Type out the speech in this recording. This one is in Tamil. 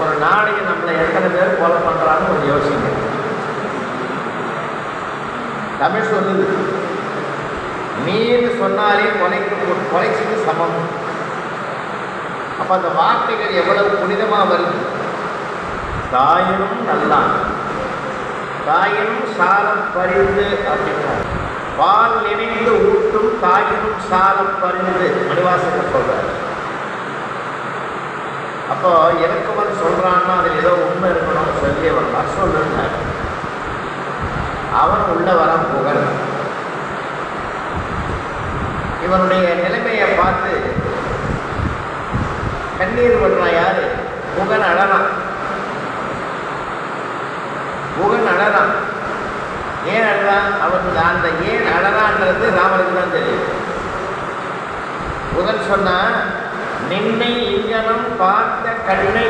ஒரு நாளைக்கு நம்மளை எத்தனை பேர் கொலை பண்ணுறான்னு கொஞ்சம் யோசிங்க. தமிழ் சொல்லுது, நீன்னு சொன்னாலே கொலைக்கு சமம். அப்போ அந்த வார்த்தைகள் எவ்வளவு புனிதமாக வருது. தாயினும் நல்லான், தாயினும் சாலம் பறிந்து அப்படின்னா பால் நினைந்து ஊட்டும் தாயினும் சாலம் பறிந்து மணிவாசகர் சொல்றார். அப்போ இறக்குமன் சொல்றான்னா அதில் ஏதோ உண்மை இருக்கணும்னு சொல்லி அவர் சொல்லுறார். அவன் உள்ள வர புகழ். இவனுடைய நிலைமையை பார்த்து கண்ணீர் விடுறான். யாரு? புகன் அழறான். புகன் அழறான். ஏன் அழறான்? அவனுக்கு அந்த ஏன் அழறான்றது ராமனுக்கு தான் தெரியும். புகன் சொன்னா, நின்னை இங்கனம் பார்த்த கண்ணை